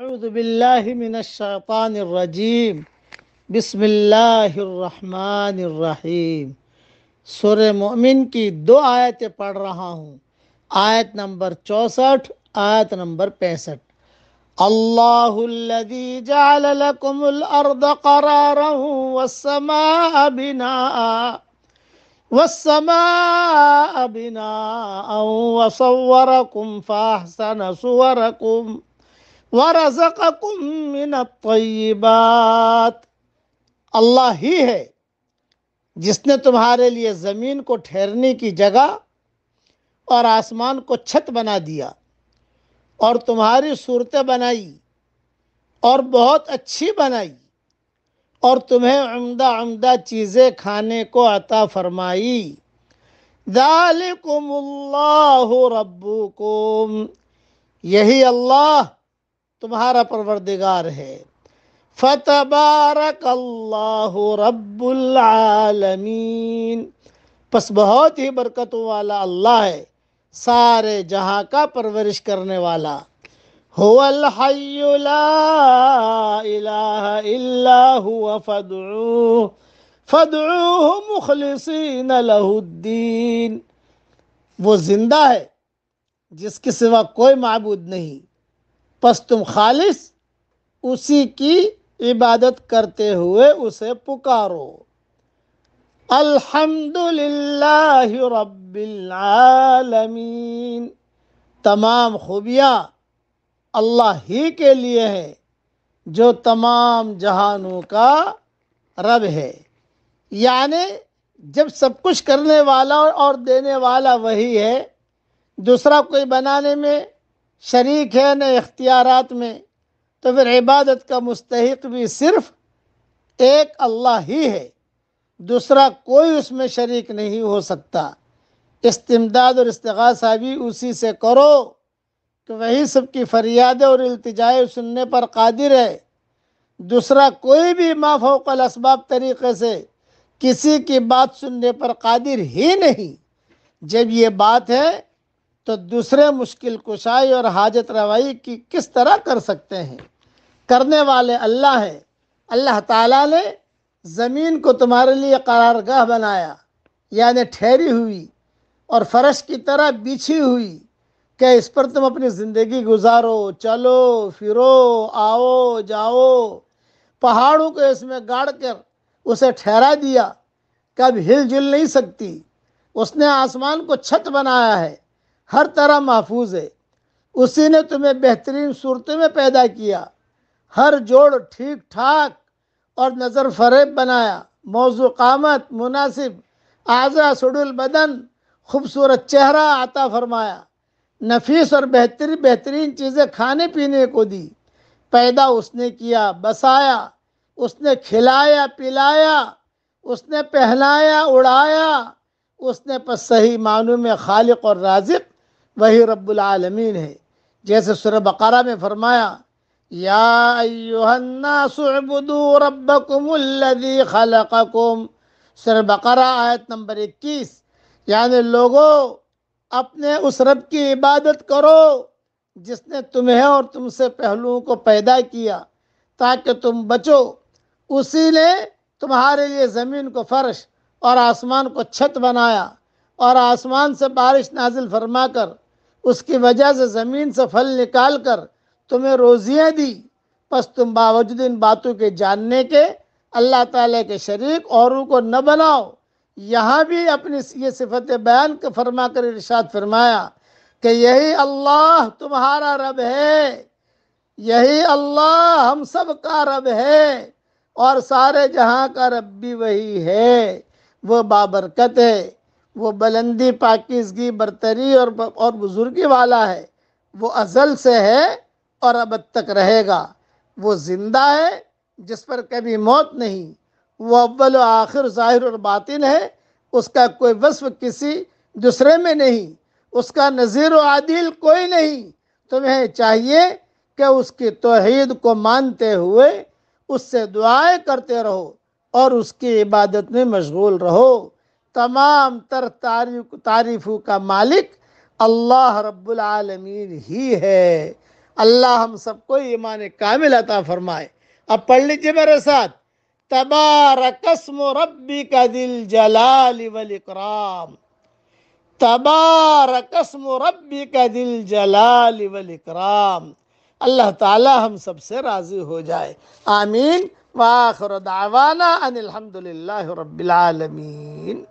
اعوذ باللہ من الشیطان الرجیم بسم اللہ الرحمن الرحیم۔ سورہ مومن کی 2 آیتیں پڑھ رہا ہوں، آیت نمبر 64، آیت نمبر 65۔ اللہ الذی جعل لکم الارض قرارا والسماء بناء وصورکم فاحسن صورکم وَرَزَقَكُم مِّنَ الطَّيِّبَاتِ۔ اللہ ہی ہے جس نے تمہارے لیے زمین کو ٹھہرنے کی جگہ اور آسمان کو چھت بنا دیا اور تمہاری صورتیں بنائی اور بہت اچھی بنائی اور تمہیں عمدہ عمدہ چیزیں کھانے کو عطا فرمائی۔ ذَلِكُمُ اللَّهُ رَبُّكُمْ، یہی اللہ تمہارا پروردگار ہے۔ فَتَبَارَكَ اللَّهُ رَبُّ الْعَالَمِينَ، پس بہت ہی برکتوں والا اللہ ہے، سارے جہاں کا پرورش کرنے والا۔ هُوَ الْحَيُّ لَا إِلَٰهَ إِلَّا هُوَ فَادْعُوهُ مُخْلِصِينَ لَهُ الدِّينَ، وہ زندہ ہے جس کے سوا کوئی معبود نہیں، پس تم خالص اسی کی عبادت کرتے ہوئے اسے پکارو۔ الحمدللہ رب العالمین، تمام خوبیاں اللہ ہی کے لیے ہیں جو تمام جہانوں کا رب ہے۔ یعنی جب سب کچھ کرنے والا اور دینے والا وہی ہے، دوسرا کوئی بنانے میں شریک ہے نہ اختیارات میں، تو پھر عبادت کا مستحق بھی صرف ایک اللہ ہی ہے، دوسرا کوئی اس میں شریک نہیں ہو سکتا۔ استمداد اور استغاثہ بھی اسی سے کرو کہ وہی سب کی فریادیں اور التجائیں سننے پر قادر ہے، دوسرا کوئی بھی ما فوق الاسباب طریقے سے کسی کی بات سننے پر قادر ہی نہیں۔ جب یہ بات ہے تو دوسرے مشکل کشائی اور حاجت روائی کی کس طرح کر سکتے ہیں؟ کرنے والے اللہ ہیں۔ اللہ تعالیٰ نے زمین کو تمہارے لیے قرارگاہ بنایا، یعنی ٹھہری ہوئی اور فرش کی طرح بچھی ہوئی کہ اس پر تم اپنی زندگی گزارو، چلو پھرو، آؤ جاؤ۔ پہاڑوں کو اس میں گاڑ کر اسے ٹھہرا دیا، کب ہل جل نہیں سکتی۔ اس نے آسمان کو چھت بنایا ہے، ہر طرح محفوظ ہے۔ اسی نے تمہیں بہترین صورتوں میں پیدا کیا، ہر جوڑ ٹھیک ٹھاک اور نظر فریب بنایا، موضوع قامت مناسب، اعضاء سڈول بدن، خوبصورت چہرہ عطا فرمایا، نفیس اور بہترین چیزیں کھانے پینے کو دی۔ پیدا اس نے کیا، بسایا، اس نے کھلایا پلایا، اس نے پہنایا اڑایا، اس نے پس صحیح معنوں میں خالق اور رازق وہی رب العالمین ہے۔ جیسے سورہ بقرہ میں فرمایا، یا ایہا الناس اعبدوا ربکم الذی خلقکم، سورہ بقرہ آیت نمبر 21، یعنی لوگوں اپنے اس رب کی عبادت کرو جس نے تمہیں اور تم سے پہلوؤں کو پیدا کیا تاکہ تم بچو۔ اسی نے تمہارے لیے زمین کو فرش اور آسمان کو چھت بنایا اور آسمان سے بارش نازل فرما کر اس کی وجہ سے زمین سے پھل نکال کر تمہیں روزیاں دی، پس تم باوجود ان باتوں کے جاننے کے اللہ تعالیٰ کے شریک اوروں کو نہ بناؤ۔ یہاں بھی اپنی یہ صفت بیان فرما کر ارشاد فرمایا کہ یہی اللہ تمہارا رب ہے، یہی اللہ ہم سب کا رب ہے اور سارے جہاں کا رب بھی وہی ہے۔ وہ بابرکت ہے، وہ بلندی پاکیزگی برتری اور بزرگی والا ہے، وہ ازل سے ہے اور ابد تک رہے گا۔ وہ زندہ ہے جس پر کبھی موت نہیں، وہ اول و آخر ظاہر اور باطن ہے، اس کا کوئی وصف کسی دوسرے میں نہیں، اس کا نظیر و عادل کوئی نہیں۔ تمہیں چاہیے کہ اس کی توحید کو مانتے ہوئے اس سے دعائیں کرتے رہو اور اس کی عبادت میں مشغول رہو۔ تمام تر تعریفوں کا مالک اللہ رب العالمین ہی ہے۔ اللہ ہم سب کو ایمان کامل عطا فرمائے۔ اب پڑھ لیجئے میرے ساتھ، تبارک اسم ربک ذی الجلال والاکرام، تبارک اسم ربک ذی الجلال والاکرام۔ اللہ تعالی ہم سب سے راضی ہو جائے، آمین۔ وآخر دعوانا ان الحمد للہ رب العالمین۔